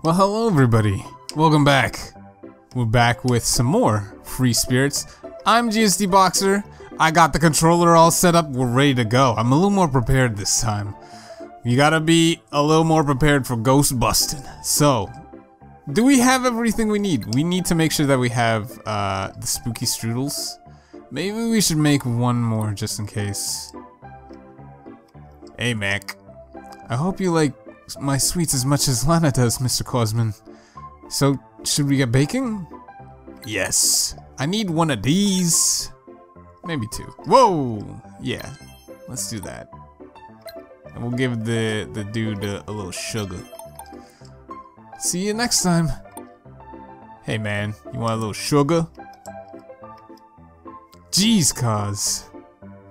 Well, hello everybody. Welcome back. We're back with some more free spirits. I'm GSDBoxer. I got the controller all set up. We're ready to go. I'm a little more prepared this time. You gotta be a little more prepared for ghost busting. So, do we have everything we need? We need to make sure that we have the spooky strudels. Maybe we should make one more just in case. Hey Mac. I hope you like my sweets as much as Lana does, Mr. Cosman. So, should we get baking? Yes. I need one of these. Maybe two. Whoa! Yeah. Let's do that. And we'll give the dude a little sugar. See you next time. Hey man, you want a little sugar? Jeez, Cos.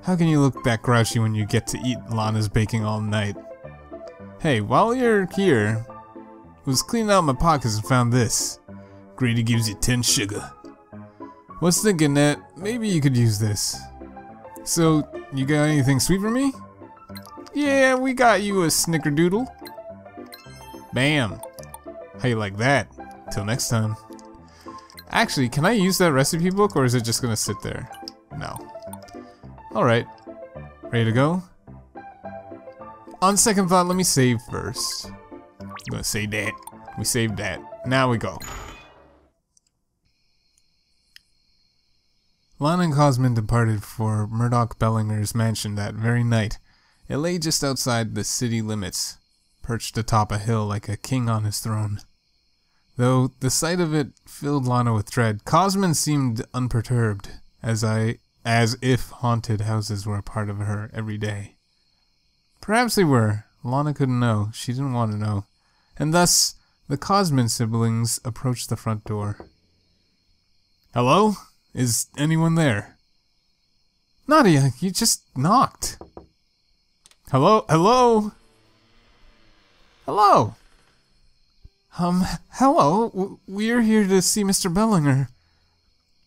How can you look that grouchy when you get to eat Lana's baking all night? Hey, while you're here, I was cleaning out my pockets and found this. Grady gives you 10 sugar. Was thinking that maybe you could use this. So, you got anything sweet for me? Yeah, we got you a snickerdoodle. Bam. How you like that? Till next time. Actually, can I use that recipe book or is it just gonna sit there? No. Alright. Ready to go? On second thought, let me save first. I'm gonna save that. We saved that. Now we go. Lana and Cosman departed for Murdoch Bellinger's mansion that very night. It lay just outside the city limits, perched atop a hill like a king on his throne. Though the sight of it filled Lana with dread, Cosman seemed unperturbed, as if haunted houses were a part of her every day. Perhaps they were. Lana couldn't know. She didn't want to know. And thus, the Cosman siblings approached the front door. Hello? Is anyone there? Nadia, you just knocked. Hello? Hello? Hello? Hello? We're here to see Mr. Bellinger.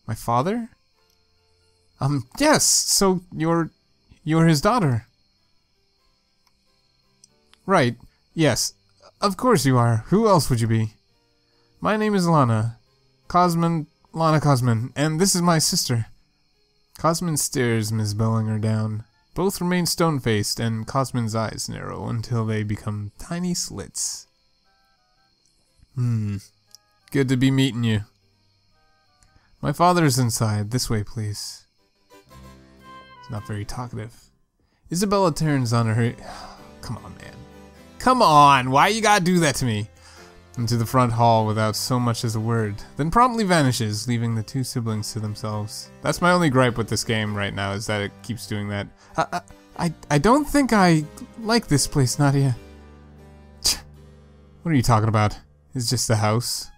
My father? Yes, so you're his daughter. Right, yes, of course you are. Who else would you be? My name is Lana. Lana Cosman, and this is my sister. Cosman stares Miss Bellinger down. Both remain stone-faced, and Cosman's eyes narrow until they become tiny slits. Good to be meeting you. My father's inside. This way, please. He's not very talkative. Isabella turns on her... Come on, man. Come on! Why you gotta do that to me? Into the front hall without so much as a word, then promptly vanishes, leaving the two siblings to themselves. That's my only gripe with this game right now, is that it keeps doing that. I don't think I like this place, Nadia. What are you talking about? It's just a house.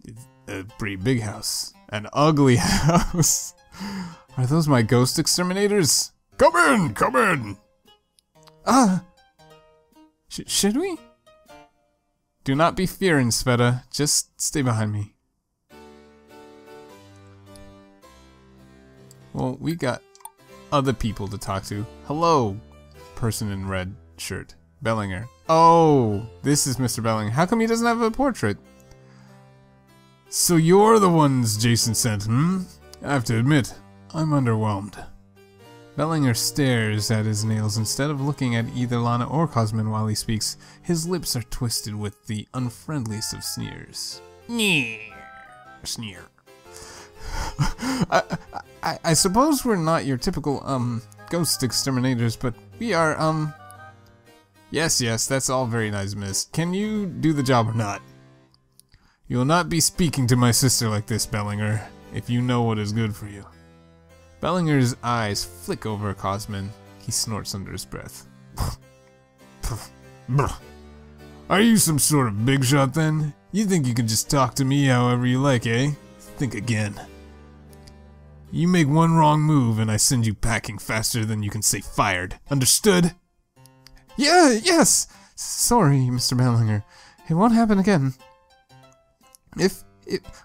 It's a pretty big house. An ugly house. Are those my ghost exterminators? Come in! Come in! Should we? Do not be fearing, Sveta. Just stay behind me. Well, we got other people to talk to. Hello, person in red shirt. Bellinger. Oh, this is Mr. Bellinger. How come he doesn't have a portrait? So you're the ones Jason sent, I have to admit, I'm underwhelmed. Bellinger stares at his nails instead of looking at either Lana or Cosman while he speaks. His lips are twisted with the unfriendliest of sneers. Sneer. I suppose we're not your typical, ghost exterminators, but we are, Yes, that's all very nice, miss. Can you do the job or not? You will not be speaking to my sister like this, Bellinger, if you know what is good for you. Bellinger's eyes flick over Cosman. He snorts under his breath. Are you some sort of big shot then? You think you can just talk to me however you like, eh? Think again. You make one wrong move and I send you packing faster than you can say fired. Understood? Yeah, yes! Sorry, Mr. Bellinger. It won't happen again.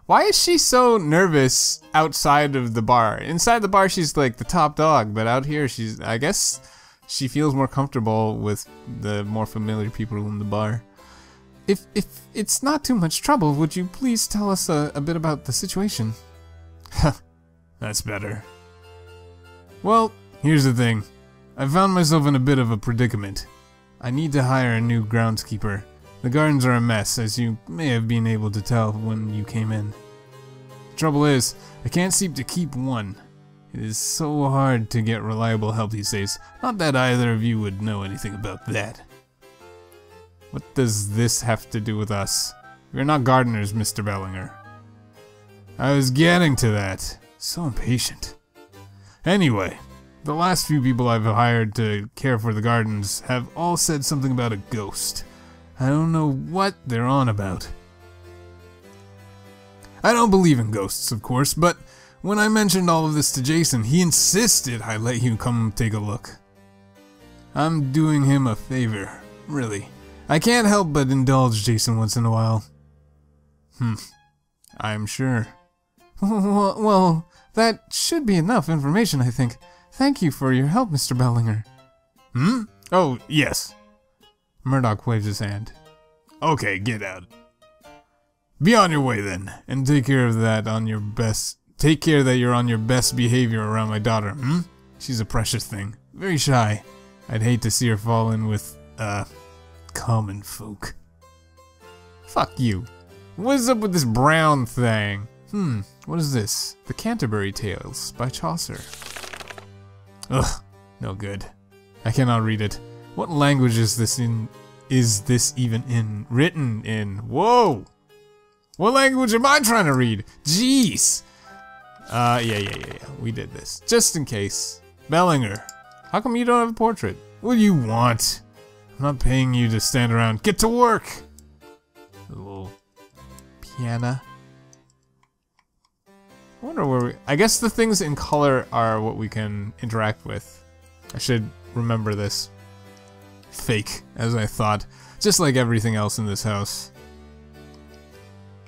Why is she so nervous outside of the bar? Inside the bar, she's like the top dog, but out here, I guess she feels more comfortable with the more familiar people in the bar. If it's not too much trouble, would you please tell us a bit about the situation? That's better. Well, here's the thing. I found myself in a bit of a predicament. I need to hire a new groundskeeper. The gardens are a mess, as you may have been able to tell when you came in. The trouble is, I can't seem to keep one. It is so hard to get reliable help these days. Not that either of you would know anything about that. What does this have to do with us? We're not gardeners, Mr. Bellinger. I was getting to that. So impatient. Anyway, the last few people I've hired to care for the gardens have all said something about a ghost. I don't know what they're on about. I don't believe in ghosts, of course, but when I mentioned all of this to Jason, he insisted I let you come take a look. I'm doing him a favor, really. I can't help but indulge Jason once in a while. I'm sure. Well, that should be enough information, I think. Thank you for your help, Mr. Bellinger. Oh, yes. Murdoch waves his hand. Okay, get out. Be on your way then, and take care that you're on your best behavior around my daughter, She's a precious thing. Very shy. I'd hate to see her fall in with, common folk. Fuck you. What is up with this brown thing? What is this? The Canterbury Tales by Chaucer. Ugh, no good. I cannot read it. What language is this even written in? Whoa! What language am I trying to read? Jeez! Yeah. We did this. Just in case. Bellinger, how come you don't have a portrait? What do you want? I'm not paying you to stand around. Get to work! A little piano. I wonder where I guess the things in color are what we can interact with. I should remember this. Fake, as I thought. Just like everything else in this house.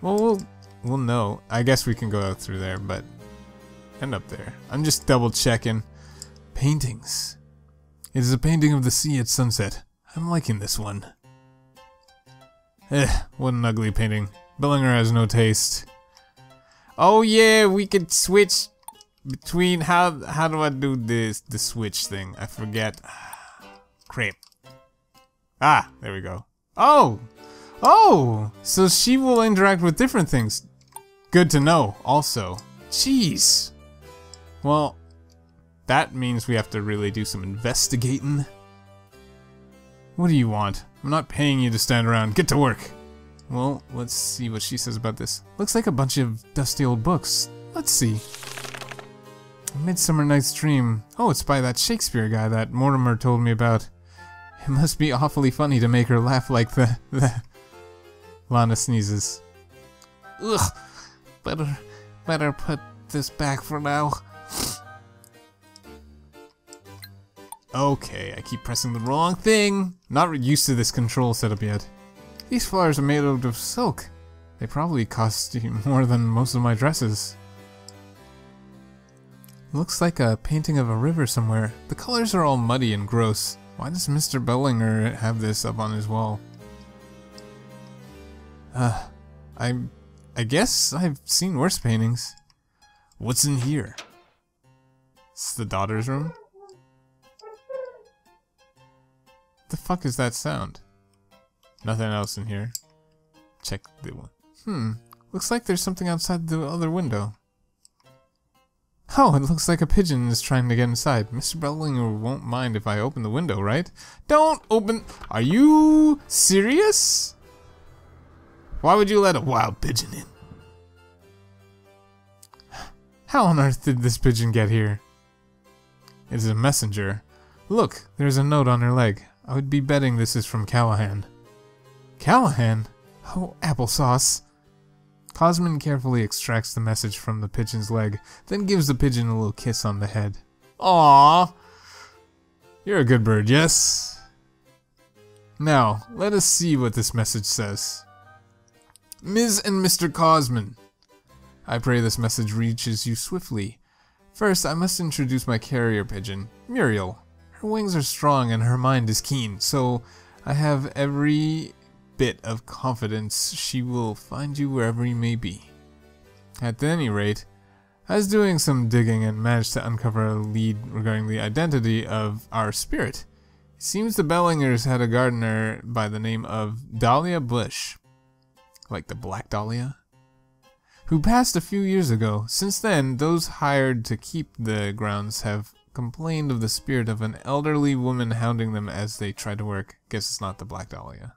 Well, we'll know. I guess we can go out through there, but end up there. I'm just double checking. Paintings. It is a painting of the sea at sunset. I'm liking this one. What an ugly painting. Bellinger has no taste. Oh yeah, we could switch between how do I do this the switch thing? I forget. Crap. Ah, there we go. Oh, so she will interact with different things. Good to know, also. Jeez. Well, that means we have to really do some investigating. What do you want? I'm not paying you to stand around. Get to work. Well, let's see what she says about this. Looks like a bunch of dusty old books. Let's see. Midsummer Night's Dream. Oh, it's by that Shakespeare guy that Mortimer told me about. It must be awfully funny to make her laugh like the... Lana sneezes. Ugh. Better put this back for now. Okay, I keep pressing the wrong thing. Not used to this control setup yet. These flowers are made out of silk. They probably cost you more than most of my dresses. Looks like a painting of a river somewhere. The colors are all muddy and gross. Why does Mr. Bellinger have this up on his wall? I guess I've seen worse paintings. What's in here? It's the daughter's room? The fuck is that sound? Nothing else in here. Check the one. Looks like there's something outside the other window. Oh, it looks like a pigeon is trying to get inside. Mr. Bellinger won't mind if I open the window, right? Don't open... Are you serious? Why would you let a wild pigeon in? How on earth did this pigeon get here? It is a messenger. Look, there's a note on her leg. I would be betting this is from Callahan. Callahan? Oh, applesauce. Cosman carefully extracts the message from the pigeon's leg, then gives the pigeon a little kiss on the head. Aww! You're a good bird, yes? Now, let us see what this message says. Ms. and Mr. Cosman, I pray this message reaches you swiftly. First, I must introduce my carrier pigeon, Muriel. Her wings are strong and her mind is keen, so I have every bit of confidence, she will find you wherever you may be. At any rate, I was doing some digging and managed to uncover a lead regarding the identity of our spirit. It seems the Bellingers had a gardener by the name of Dahlia Bush, like the Black Dahlia, who passed a few years ago. Since then, those hired to keep the grounds have complained of the spirit of an elderly woman hounding them as they try to work. Guess it's not the Black Dahlia.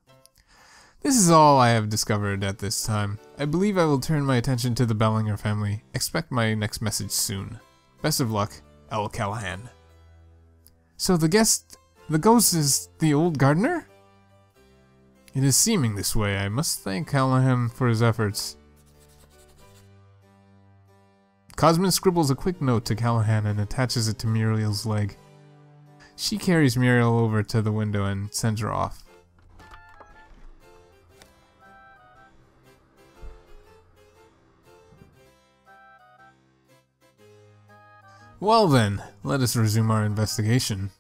This is all I have discovered at this time. I believe I will turn my attention to the Bellinger family. Expect my next message soon. Best of luck, L. Callahan. So the ghost is the old gardener? It is seeming this way. I must thank Callahan for his efforts. Cosmin scribbles a quick note to Callahan and attaches it to Muriel's leg. She carries Muriel over to the window and sends her off. Well then, let us resume our investigation.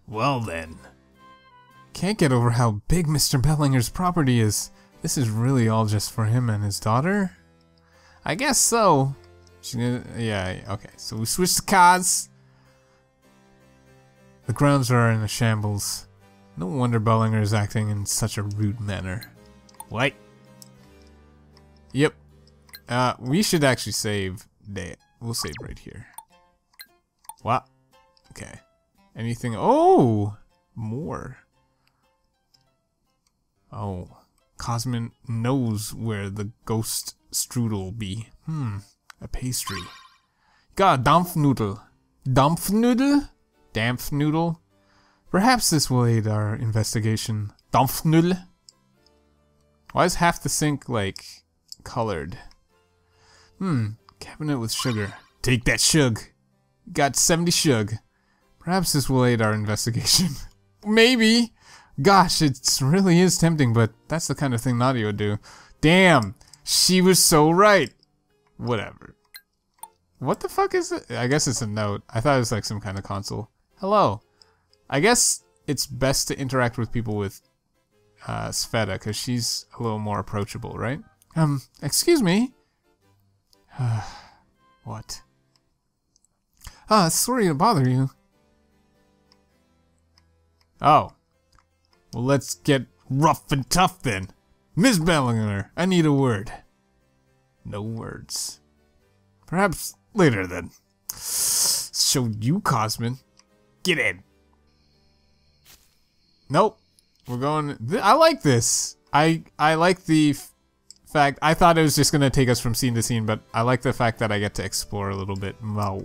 Well then. Can't get over how big Mr. Bellinger's property is. This is really all just for him and his daughter? I guess so. Yeah, okay. So we switch to cars. The grounds are in a shambles. No wonder Bellinger is acting in such a rude manner. What? Yep. We should actually save that. We'll save right here. What? Okay. Anything? Oh! More. Oh. Cosmin knows where the ghost strudel be. A pastry. Got a Dampfnudel. Dampfnudel? Dampfnudel? Perhaps this will aid our investigation. Dampfnudel? Why is half the sink, like, colored? Cabinet with sugar. Take that shug. Got 70 shug. Perhaps this will aid our investigation. Maybe. Gosh, it really is tempting, but that's the kind of thing Nadia would do. Damn, she was so right. Whatever. What the fuck is it? I guess it's a note. I thought it was like some kind of console. Hello. I guess it's best to interact with people with Sveta, because she's a little more approachable, right? Excuse me? What? Sorry to bother you. Oh. Well, let's get rough and tough then. Miss Bellinger, I need a word. No words. Perhaps later then. So you, Cosmin. Get in. Nope. We're going... I like this. I like the fact... I thought it was just going to take us from scene to scene, but I like the fact that I get to explore a little bit. Wow.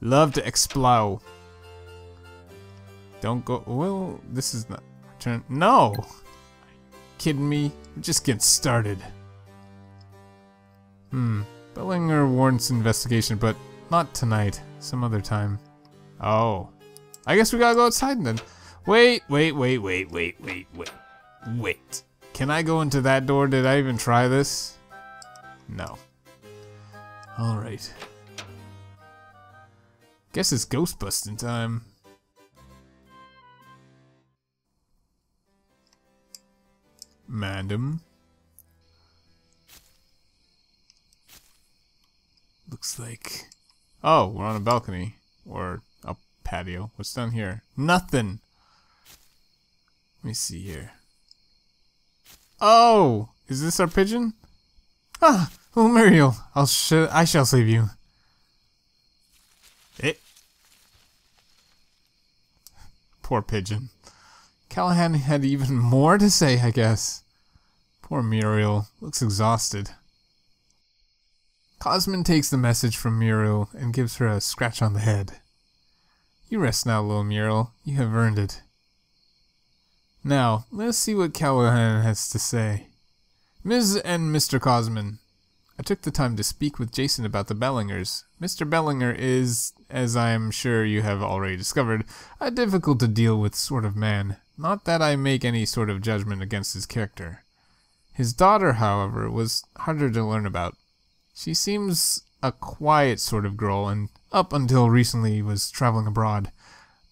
Love to explore. Don't go... Well, this is not... Turn... No! Kidding me? We're just getting started. Bellinger warrants investigation, but not tonight. Some other time. Oh. I guess we gotta go outside then. Wait. Can I go into that door? Did I even try this? No. Alright. Guess it's ghost busting time. Madam. Looks like... Oh, we're on a balcony. Or a patio. What's down here? Nothing! Let me see here. Oh! Is this our pigeon? Ah! Oh, Muriel! I shall save you. Poor pigeon. Callahan had even more to say, I guess. Poor Muriel. Looks exhausted. Cosmin takes the message from Muriel and gives her a scratch on the head. You rest now, little Muriel. You have earned it. Now, let's see what Callahan has to say. Ms. and Mr. Cosmin, I took the time to speak with Jason about the Bellingers. Mr. Bellinger is, as I am sure you have already discovered, a difficult to deal with sort of man. Not that I make any sort of judgment against his character. His daughter, however, was harder to learn about. She seems a quiet sort of girl, and up until recently was traveling abroad.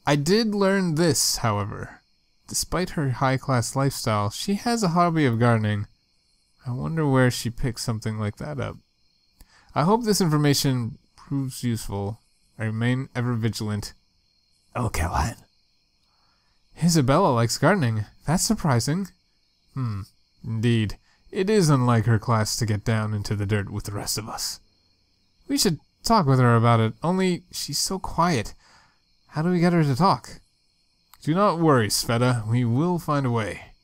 I did learn this, however. Despite her high-class lifestyle, she has a hobby of gardening. I wonder where she picked something like that up. I hope this information proves useful. I remain ever vigilant. Oh, Callahan. Isabella likes gardening. That's surprising. Indeed. It is unlike her class to get down into the dirt with the rest of us. We should talk with her about it, only she's so quiet. How do we get her to talk? Do not worry, Sveta. We will find a way.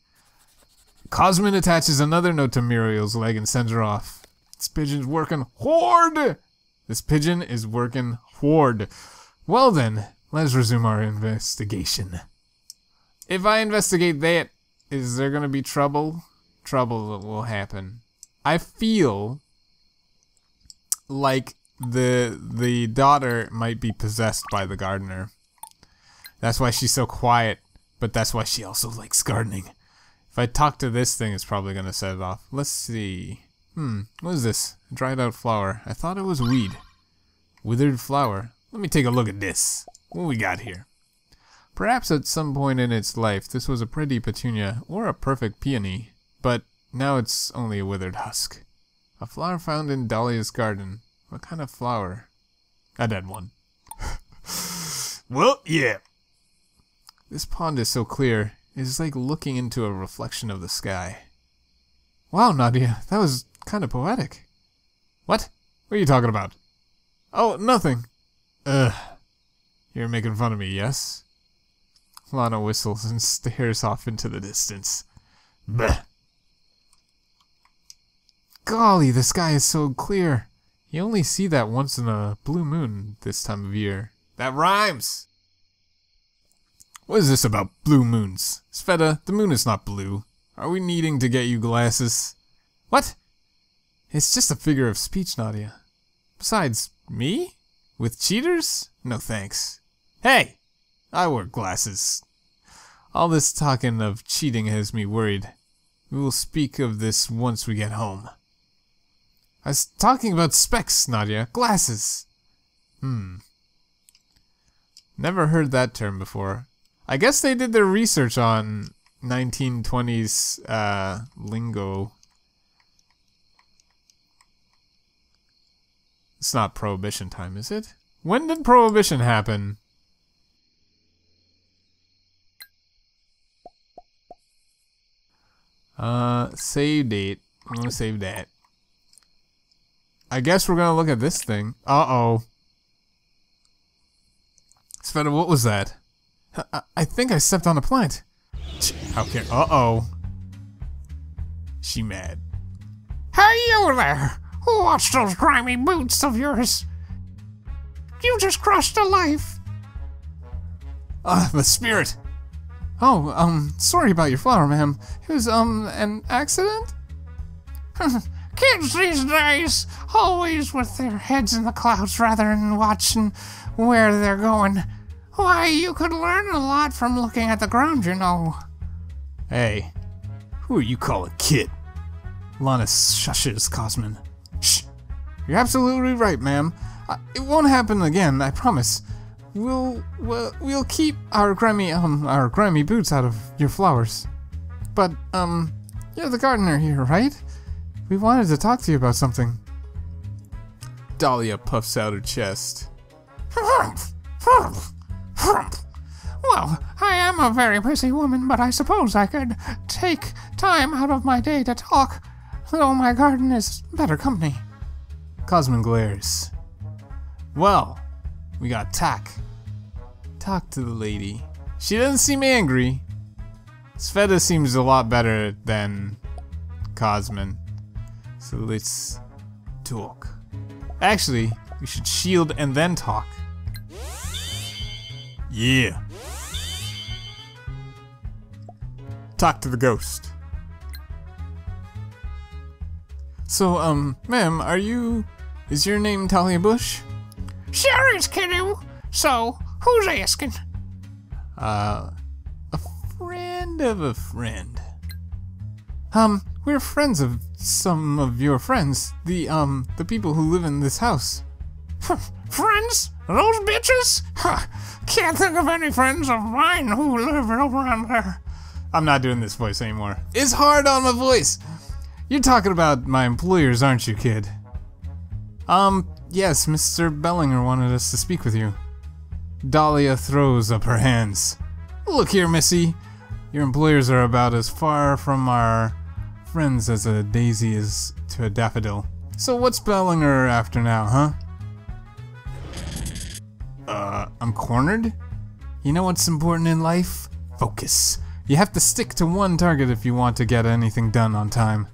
Cosmin attaches another note to Muriel's leg and sends her off. This pigeon's working hard! This pigeon is working hard. Well then, let's resume our investigation. If I investigate that, is there gonna be trouble? Trouble will happen. I feel like the daughter might be possessed by the gardener. That's why she's so quiet, but that's why she also likes gardening. If I talk to this thing, it's probably gonna set it off. Let's see. What is this? A dried out flower. I thought it was weed. Withered flower. Let me take a look at this. What we got here? Perhaps at some point in its life, this was a pretty petunia or a perfect peony, but now it's only a withered husk. A flower found in Dahlia's garden. What kind of flower? A dead one. Well, yeah. This pond is so clear, it is like looking into a reflection of the sky. Wow, Nadia, that was kind of poetic. What? What are you talking about? Oh, nothing. You're making fun of me, yes? Lana whistles and stares off into the distance. Bleh. Golly, the sky is so clear. You only see that once in a blue moon this time of year. That rhymes! What is this about blue moons? Sveta, the moon is not blue. Are we needing to get you glasses? What? It's just a figure of speech, Nadia. Besides, me? With cheaters? No thanks. Hey! I wear glasses. All this talking of cheating has me worried. We will speak of this once we get home. I was talking about specs, Nadia. Glasses. Never heard that term before. I guess they did their research on 1920s lingo. It's not Prohibition time, is it? When did Prohibition happen? Save date. I'm gonna save that. I guess we're gonna look at this thing. Uh-oh. Sveta, what was that? I think I stepped on a plant. Okay, uh-oh. She mad. Hey, you there! Watch those grimy boots of yours. You just crushed a life. The spirit. Oh, sorry about your flower, ma'am. It was, an accident? Kids these days, always with their heads in the clouds rather than watching where they're going. Why, you could learn a lot from looking at the ground, you know. Hey, who are you calling kid? Lana shushes Cosmin. Shh, you're absolutely right, ma'am. It won't happen again, I promise. We'll keep our grimy boots out of your flowers. But, you're the gardener here, right? We wanted to talk to you about something. Dahlia puffs out her chest. Well, I am a very busy woman, but I suppose I could take time out of my day to talk, though my garden is better company. Cosmin glares. Well, we got Tack. Talk to the lady. She doesn't seem angry. Sveta seems a lot better than Cosmin. So let's talk. Actually, we should shield and then talk. Yeah. Talk to the ghost. So, ma'am, is your name Talia Bush? Sure is, kiddo. So, who's asking? A friend of a friend. We're friends of some of your friends. The people who live in this house. Friends? Those bitches? Can't think of any friends of mine who live around there. I'm not doing this voice anymore. It's hard on my voice. You're talking about my employers, aren't you, kid? Yes, Mr. Bellinger wanted us to speak with you. Dahlia throws up her hands. Look here, Missy. Your employers are about as far from our friends as a daisy is to a daffodil. So what's Bellinger after now, huh? I'm cornered? You know what's important in life? Focus. You have to stick to one target if you want to get anything done on time.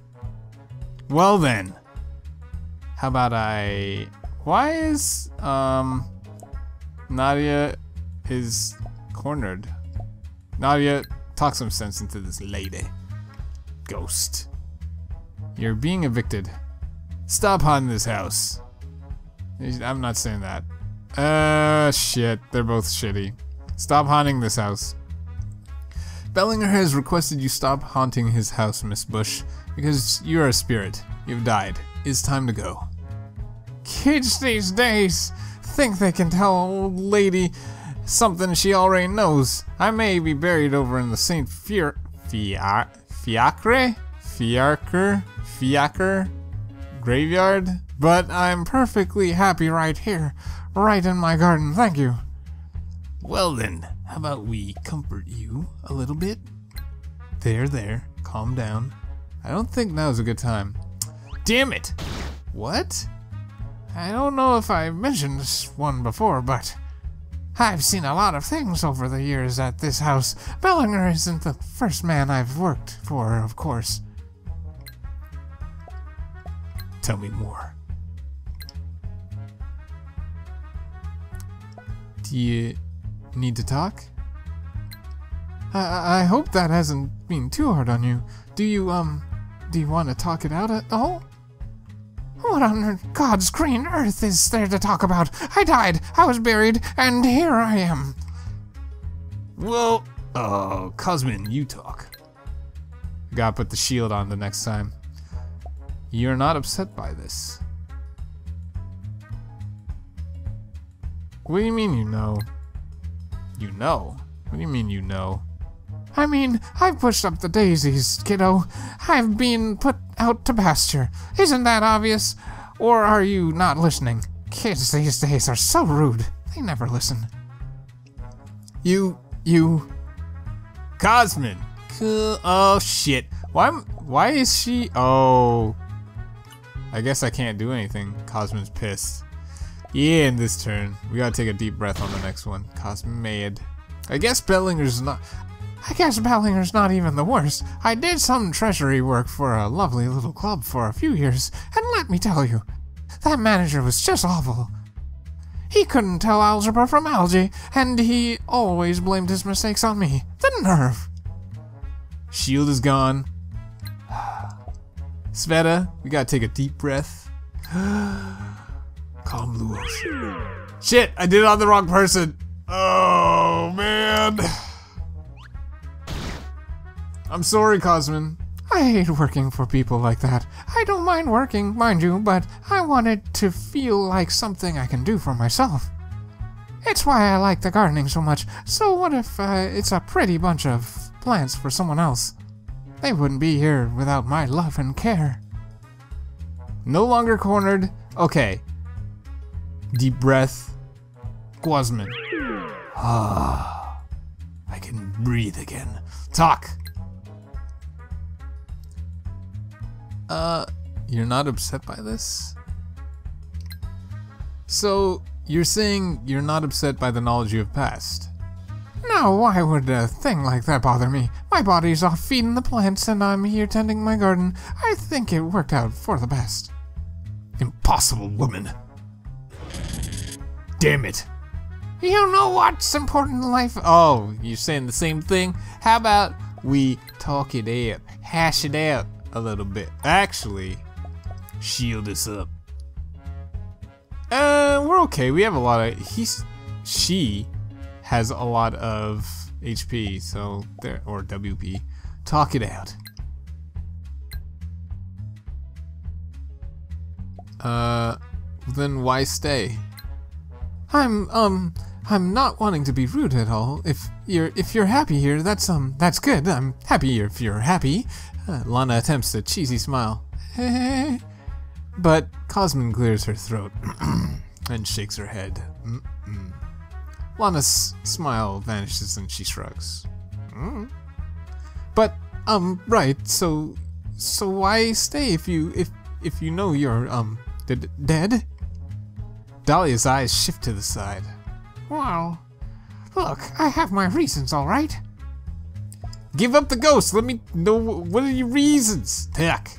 Well then. How about why is, Nadia is cornered? Nadia, talk some sense into this lady. Ghost. You're being evicted. Stop haunting this house. I'm not saying that. Shit. They're both shitty. Stop haunting this house. Bellinger has requested you stop haunting his house, Miss Bush, because you're a spirit. You've died. It's time to go. Kids these days think they can tell an old lady something she already knows. I may be buried over in the St. Fiacre graveyard, but I'm perfectly happy right here, right in my garden, thank you. Well then, how about we comfort you a little bit? There, calm down. I don't think now's a good time. Damn it! What? I don't know if I mentioned this one before, but I've seen a lot of things over the years at this house. Bellinger isn't the first man I've worked for, of course. Tell me more. Do you need to talk? I hope that hasn't been too hard on you. Do you want to talk it out at all? What on God's green earth is there to talk about? I died, I was buried, and here I am. Well, Cosmin, you talk. Gotta put the shield on the next time. You're not upset by this. What do you mean you know? You know? What do you mean you know? I mean, I've pushed up the daisies, kiddo. I've been put out to pasture. Isn't that obvious? Or are you not listening? Kids these days are so rude. They never listen. You... Cosmin! Oh, shit. Why is she... Oh... I guess I can't do anything. Cosmin's pissed. Yeah, in this turn. We gotta take a deep breath on the next one. Cosmin mad. I guess Bellinger's not even the worst. I did some treasury work for a lovely little club for a few years, and let me tell you, that manager was just awful. He couldn't tell algebra from algae, and he always blamed his mistakes on me. The nerve! Shield is gone. Sveta, we gotta take a deep breath. Calm blue ocean. Shit, I did it on the wrong person. Oh, man. I'm sorry, Cosmin. I hate working for people like that. I don't mind working, mind you, but I want it to feel like something I can do for myself. It's why I like the gardening so much. So what if it's a pretty bunch of plants for someone else? They wouldn't be here without my love and care. No longer cornered. Okay. Deep breath. Cosmin. Ah. I can breathe again. Talk. You're not upset by this? So, you're saying you're not upset by the knowledge you have passed? No, why would a thing like that bother me? My body's off feeding the plants and I'm here tending my garden. I think it worked out for the best. Impossible, woman. Damn it. You know what's important in life? Oh, you're saying the same thing? How about we talk it out, hash it out a little bit? Actually, shield us up. We're okay. We have a lot of... She has a lot of HP, so there... Or WP. Talk it out. Then why stay? I'm I'm not wanting to be rude at all. If you're happy here, that's good. I'm happy if you're happy. Lana attempts a cheesy smile. But Cosmin clears her throat and shakes her head. Lana's smile vanishes and she shrugs. But right, so why stay if you know you're dead? Dahlia's eyes shift to the side. Well, look, I have my reasons, all right? Give up the ghost. Let me know what are your reasons. Heck,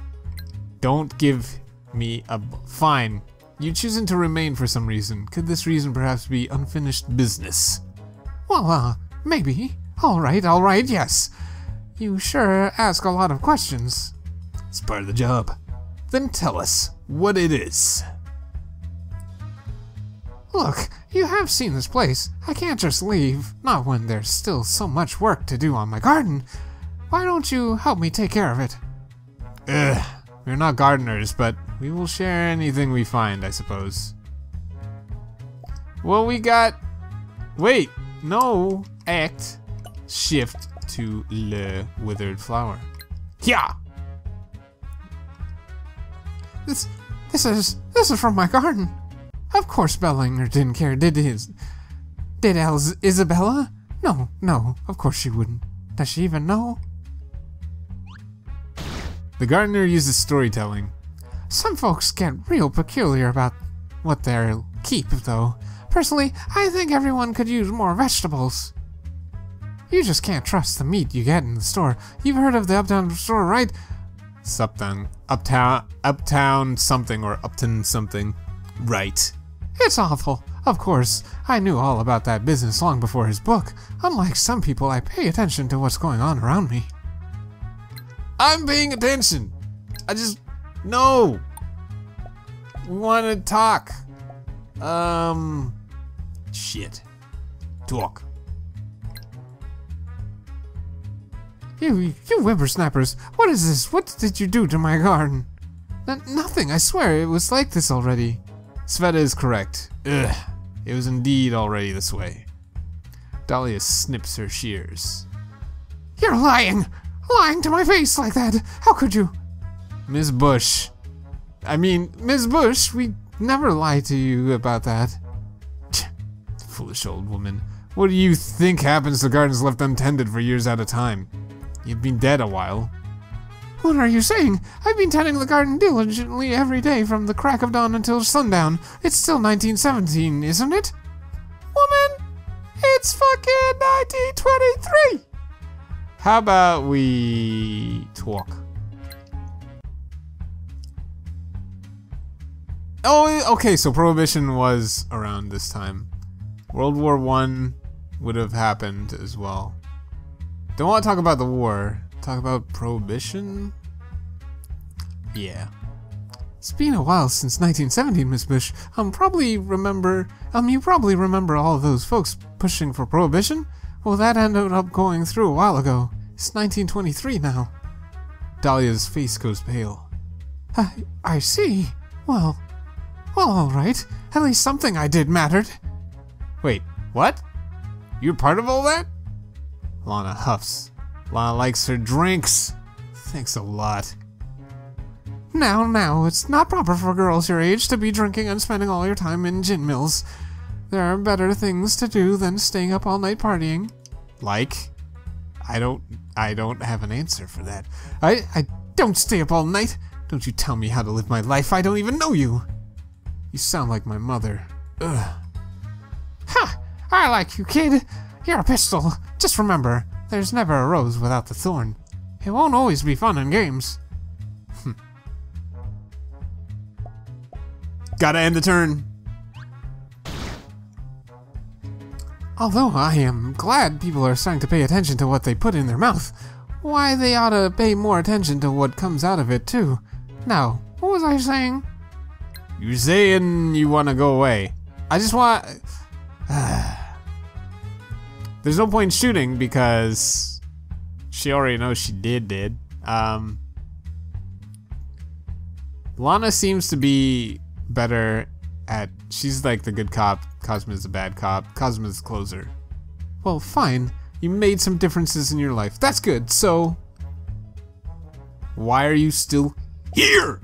don't give me a fine. You choosing to remain for some reason. Could this reason perhaps be unfinished business? Well, maybe. All right, yes. You sure ask a lot of questions. It's part of the job. Then tell us what it is. Look, you have seen this place. I can't just leave, not when there's still so much work to do on my garden. Why don't you help me take care of it? We're not gardeners, but we will share anything we find, I suppose. Well, we got... Wait, no. Act. Shift to le withered flower. Yeah. This is from my garden. Of course Bellinger didn't care, did Isabella? No, of course she wouldn't. Does she even know? The gardener uses storytelling. Some folks get real peculiar about what they'll keep, though. Personally, I think everyone could use more vegetables. You just can't trust the meat you get in the store. You've heard of the Uptown store, right? Uptown something or Upton something. Right. It's awful. Of course, I knew all about that business long before his book. Unlike some people, I pay attention to what's going on around me. I'm paying attention. No. We want to talk. Shit. Talk. You whippersnappers, what is this? What did you do to my garden? Nothing, I swear, it was like this already. Sveta is correct. It was indeed already this way. Dahlia snips her shears. You're lying! Lying to my face like that! How could you? Miss Bush, we never lie to you about that. Foolish old woman. What do you think happens to gardens left untended for years at a time? You've been dead a while. What are you saying? I've been tending the garden diligently every day from the crack of dawn until sundown. It's still 1917, isn't it? Woman, it's fucking 1923! How about we talk? Oh, okay, so Prohibition was around this time. World War I would have happened as well. Don't want to talk about the war. Talk about Prohibition? Yeah. It's been a while since 1917, Miss Bush. You probably remember all of those folks pushing for Prohibition? Well, that ended up going through a while ago. It's 1923 now. Dahlia's face goes pale. I see. Well, all right. At least something I did mattered. Wait, what? You're part of all that? Lana huffs. Lana likes her drinks. Thanks a lot. Now, it's not proper for girls your age to be drinking and spending all your time in gin mills. There are better things to do than staying up all night partying. Like? I don't have an answer for that. I don't stay up all night. Don't you tell me how to live my life. I don't even know you. You sound like my mother. Ugh. Ha! I like you, kid. You're a pistol. Just remember, there's never a rose without the thorn. It won't always be fun and games. Gotta end the turn. Although I am glad people are starting to pay attention to what they put in their mouth, why they ought to pay more attention to what comes out of it too. Now, what was I saying? You're saying you want to go away. I just want... There's no point in shooting because she already knows she did. Lana seems to be better She's like the good cop, Cosmo's the bad cop, Cosmo's the closer. Well, fine. You made some differences in your life. That's good, so... Why are you still here?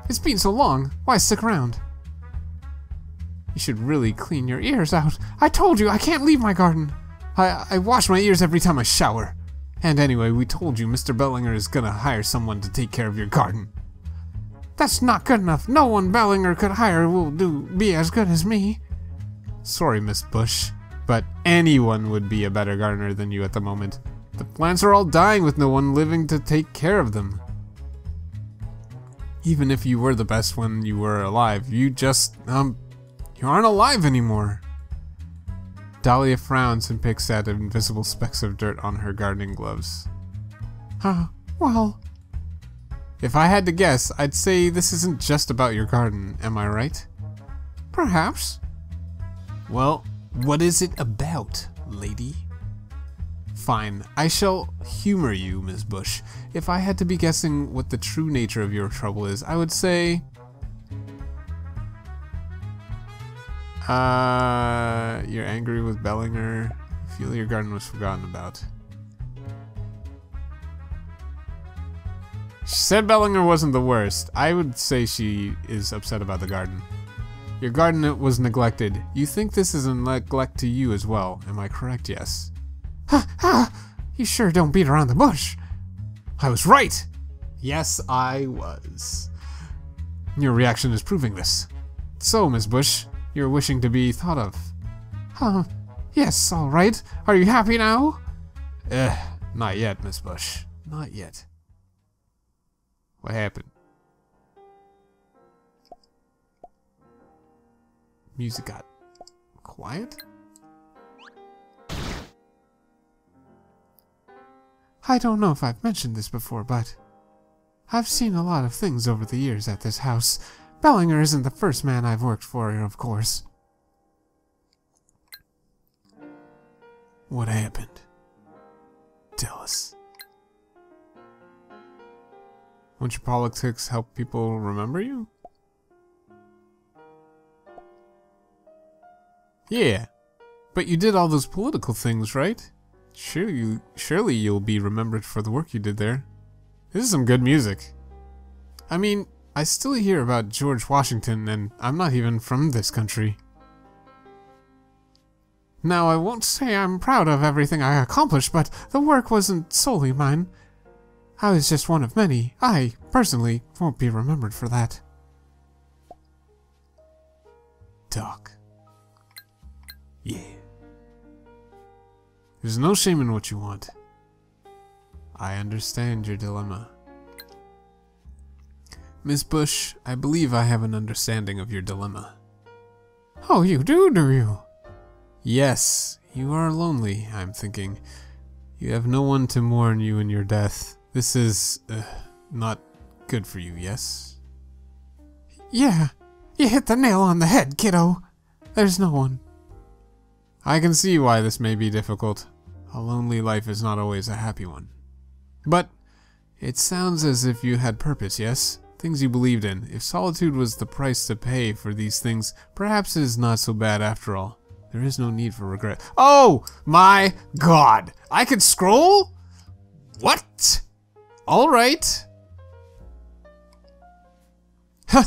It's been so long. Why stick around? You should really clean your ears out. I told you, I can't leave my garden. I wash my ears every time I shower. And anyway, we told you Mr. Bellinger is gonna hire someone to take care of your garden. That's not good enough. No one Bellinger could hire will be as good as me. Sorry, Miss Bush, but anyone would be a better gardener than you at the moment. The plants are all dying with no one living to take care of them. Even if you were the best when you were alive, you just, you aren't alive anymore. Dahlia frowns and picks at invisible specks of dirt on her gardening gloves. Well... If I had to guess, I'd say this isn't just about your garden, am I right? Perhaps. Well, what is it about, lady? Fine, I shall humor you, Miss Bush. If I had to be guessing what the true nature of your trouble is, I would say... You're angry with Bellinger. You feel your garden was forgotten about. She said Bellinger wasn't the worst. I would say she is upset about the garden. Your garden was neglected. You think this is a neglect to you as well. Am I correct? Yes. You sure don't beat around the bush. I was right. Yes, I was. Your reaction is proving this. So, Miss Bush, you're wishing to be thought of. Yes, all right. Are you happy now? Not yet, Miss Bush. Not yet. What happened? Music got quiet? I don't know if I've mentioned this before, but I've seen a lot of things over the years at this house. Bellinger isn't the first man I've worked for, of course. What happened? Tell us. Won't your politics help people remember you? Yeah, but you did all those political things, right? Surely you'll be remembered for the work you did there. This is some good music. I mean, I still hear about George Washington, and I'm not even from this country. Now, I won't say I'm proud of everything I accomplished, but the work wasn't solely mine. I was just one of many. I, personally, won't be remembered for that. Talk. Yeah. There's no shame in what you want. I understand your dilemma. Miss Bush, I believe I have an understanding of your dilemma. Oh, you do you? Yes, you are lonely, I'm thinking. You have no one to mourn you in your death. This is, not good for you, yes? Yeah, you hit the nail on the head, kiddo. There's no one. I can see why this may be difficult. A lonely life is not always a happy one. But it sounds as if you had purpose, yes? Things you believed in. If solitude was the price to pay for these things, perhaps it is not so bad after all. There is no need for regret. Oh my god! I could scroll? What? Alright. Huh.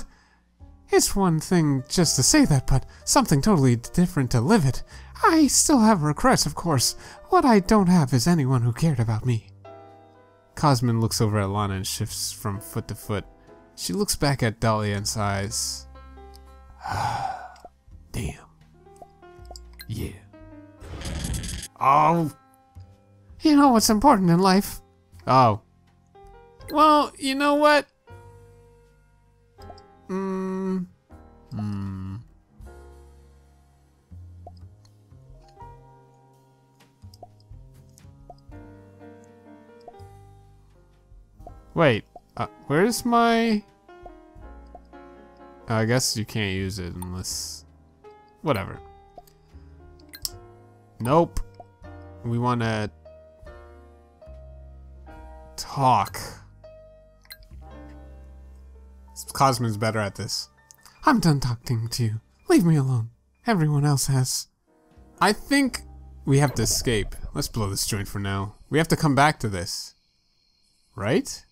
It's one thing just to say that, but something totally different to live it. I still have regrets, of course. What I don't have is anyone who cared about me. Cosmin looks over at Lana and shifts from foot to foot. She looks back at Dahlia and sighs. Damn. Yeah. Oh. You know what's important in life? Oh. Well, you know what? Wait, where's my... I guess you can't use it unless... Whatever. Nope. We want to... talk. Cosmin's better at this. I'm done talking to you. Leave me alone. Everyone else has. I think we have to escape. Let's blow this joint for now. We have to come back to this. Right?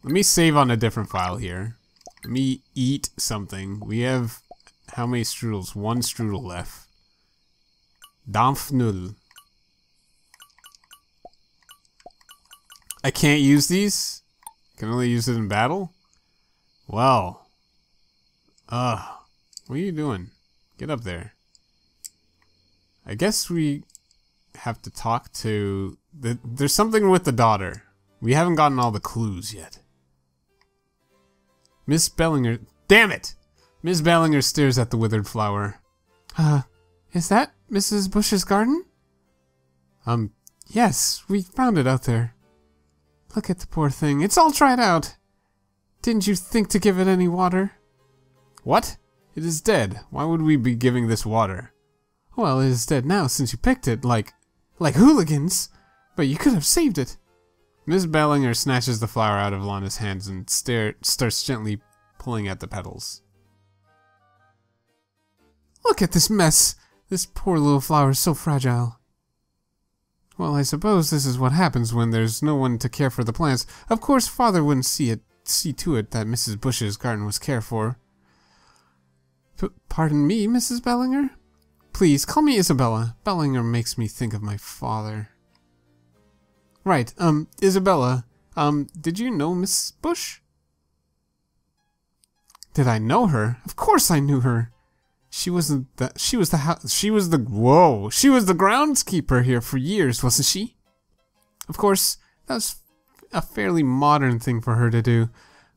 Let me save on a different file here. Let me eat something. We have how many strudels? 1 strudel left. Dampfnull. I can't use these? Can only use it in battle? Well. What are you doing? Get up there. I guess we have to talk to... There's something with the daughter. We haven't gotten all the clues yet. Miss Bellinger... Damn it! Miss Bellinger stares at the withered flower. Is that Mrs. Bush's garden? Yes, we found it out there. Look at the poor thing. It's all dried out. Didn't you think to give it any water? What? It is dead. Why would we be giving this water? Well, it is dead now since you picked it, like hooligans. But you could have saved it. Miss Bellinger snatches the flower out of Lana's hands and starts gently pulling at the petals. Look at this mess. This poor little flower is so fragile. Well, I suppose this is what happens when there's no one to care for the plants. Of course, Father wouldn't see to it that Mrs. Bush's garden was cared for. Pardon me, Mrs. Bellinger? Please, call me Isabella. Bellinger makes me think of my father. Right, Isabella, did you know Miss Bush? Did I know her? Of course I knew her. She was the groundskeeper here for years, wasn't she? Of course, that was a fairly modern thing for her to do.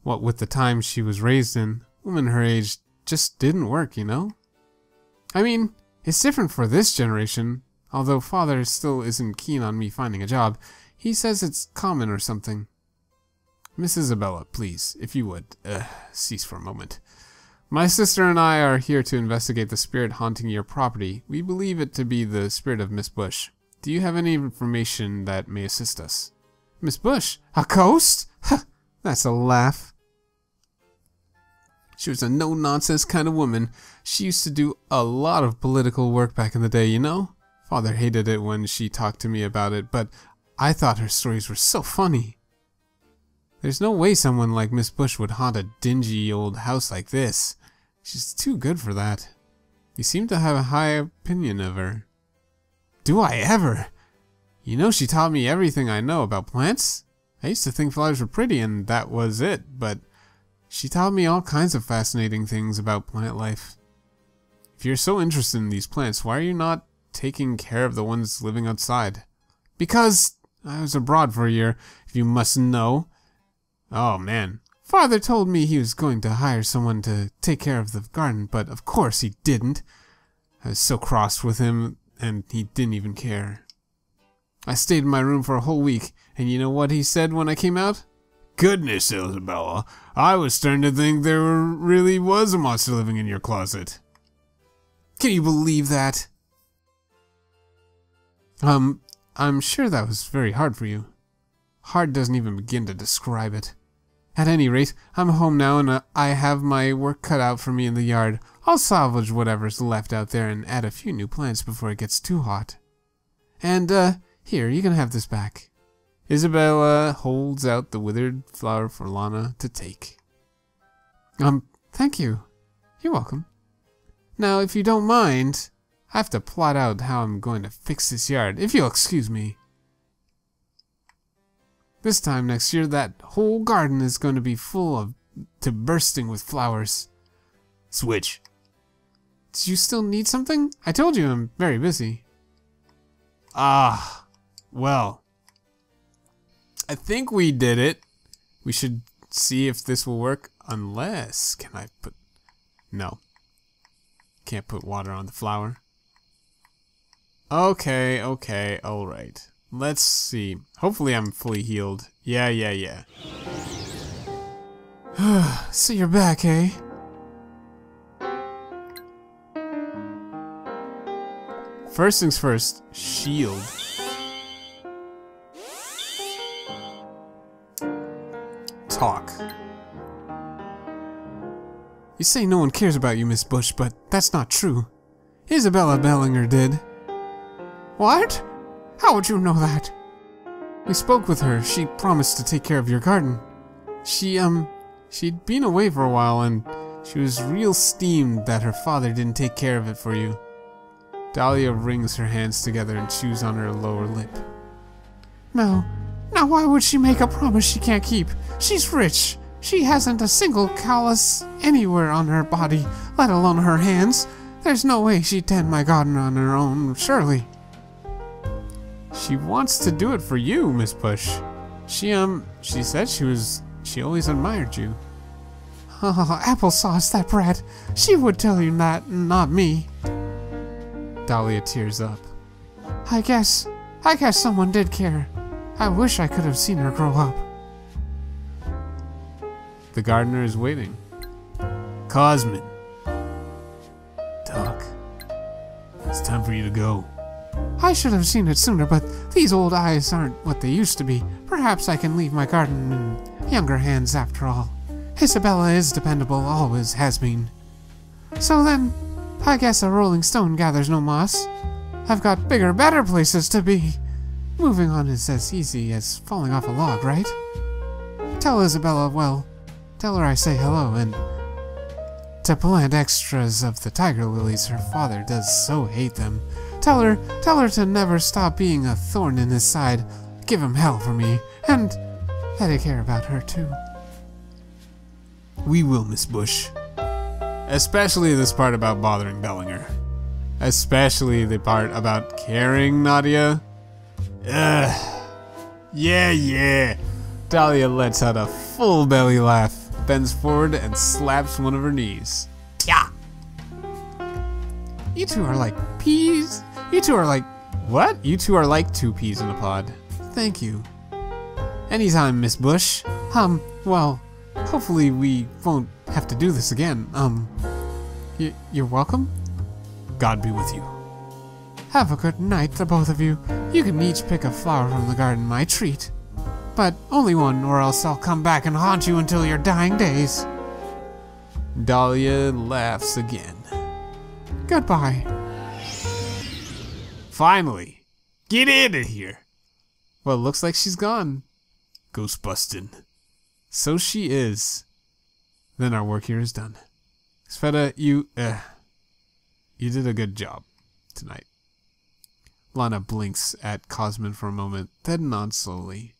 What with the time she was raised in, women her age just didn't work, you know? I mean, it's different for this generation, although Father still isn't keen on me finding a job. He says it's common or something. Miss Isabella, please, if you would, cease for a moment. My sister and I are here to investigate the spirit haunting your property. We believe it to be the spirit of Miss Bush. Do you have any information that may assist us? Miss Bush? A ghost? That's a laugh. She was a no-nonsense kind of woman. She used to do a lot of political work back in the day, you know? Father hated it when she talked to me about it, but I thought her stories were so funny. There's no way someone like Miss Bush would haunt a dingy old house like this. She's too good for that. You seem to have a high opinion of her. Do I ever? You know, she taught me everything I know about plants. I used to think flowers were pretty and that was it, but she taught me all kinds of fascinating things about plant life. If you're so interested in these plants, why are you not taking care of the ones living outside? Because I was abroad for a year, if you must know. Oh man, Father told me he was going to hire someone to take care of the garden, but of course he didn't. I was so cross with him, and he didn't even care. I stayed in my room for a whole week, and you know what he said when I came out? Goodness, Isabella, I was starting to think there really was a monster living in your closet. Can you believe that? I'm sure that was very hard for you. Hard doesn't even begin to describe it. At any rate, I'm home now and I have my work cut out for me in the yard. I'll salvage whatever's left out there and add a few new plants before it gets too hot. And, here, you can have this back. Isabella holds out the withered flower for Lana to take. Thank you. You're welcome. Now, if you don't mind, I have to plot out how I'm going to fix this yard, if you'll excuse me. This time next year, that whole garden is going to be full to bursting with flowers. Switch. Do you still need something? I told you I'm very busy. Well. I think we did it. We should see if this will work. Unless, can I put... No. Can't put water on the flower. Okay, alright. Let's see. Hopefully I'm fully healed. Yeah. So you're back, eh? First things first, shield. Talk. You say no one cares about you, Miss Bush, but that's not true. Isabella Bellinger did. What? How would you know that? We spoke with her. She promised to take care of your garden. She'd been away for a while, and she was real steamed that her father didn't take care of it for you. Dahlia wrings her hands together and chews on her lower lip. No. Now why would she make a promise she can't keep? She's rich. She hasn't a single callus anywhere on her body, let alone her hands. There's no way she'd tend my garden on her own, surely. She wants to do it for you, Miss Bush. She said she always admired you. Oh, applesauce, that brat. She would tell you that, not me. Dahlia tears up. I guess someone did care. I wish I could have seen her grow up. The gardener is waiting. Cosmin. Doc, it's time for you to go. I should have seen it sooner, but these old eyes aren't what they used to be. Perhaps I can leave my garden in younger hands after all. Isabella is dependable, always has been. So then, I guess a rolling stone gathers no moss. I've got bigger, better places to be. Moving on is as easy as falling off a log, right? Tell Isabella, well, tell her I say hello, and to plant extras of the tiger lilies. Her father does so hate them. Tell her to never stop being a thorn in his side. Give him hell for me, and that I care about her too. We will, Miss Bush. Especially this part about bothering Bellinger. Especially the part about caring Nadia. Ugh. Yeah. Dahlia lets out a full belly laugh, bends forward, and slaps one of her knees. Yeah. You two are like peas. You two are like... What? You two are like two peas in a pod. Thank you. Anytime, Miss Bush. Well, hopefully we won't have to do this again. You're welcome? God be with you. Have a good night, the both of you. You can each pick a flower from the garden, my treat. But only one, or else I'll come back and haunt you until your dying days. Dahlia laughs again. Goodbye. Finally. Get in it here. Well, looks like she's gone. Ghost bustin'. So she is. Then our work here is done. Sveta, you did a good job tonight. Lana blinks at Cosmin for a moment, then nods slowly.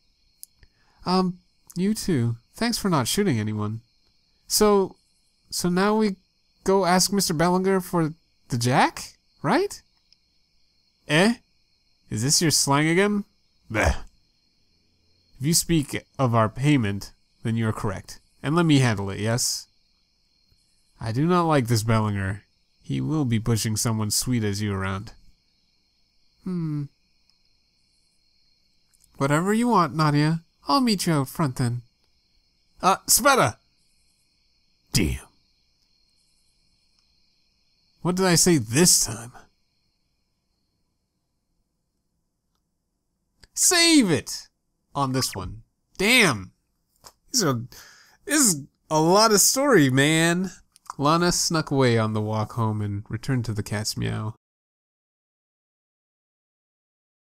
You too. Thanks for not shooting anyone. So now we go ask Mr. Bellinger for the jack, right? Eh? Is this your slang again? Bleh. If you speak of our payment, then you are correct. And let me handle it, yes? I do not like this Bellinger. He will be pushing someone sweet as you around. Whatever you want, Nadia. I'll meet you out front then. Sveta! Damn. What did I say this time? Save it! On this one. Damn! This is a lot of story, man. Lana snuck away on the walk home and returned to the cat's meow.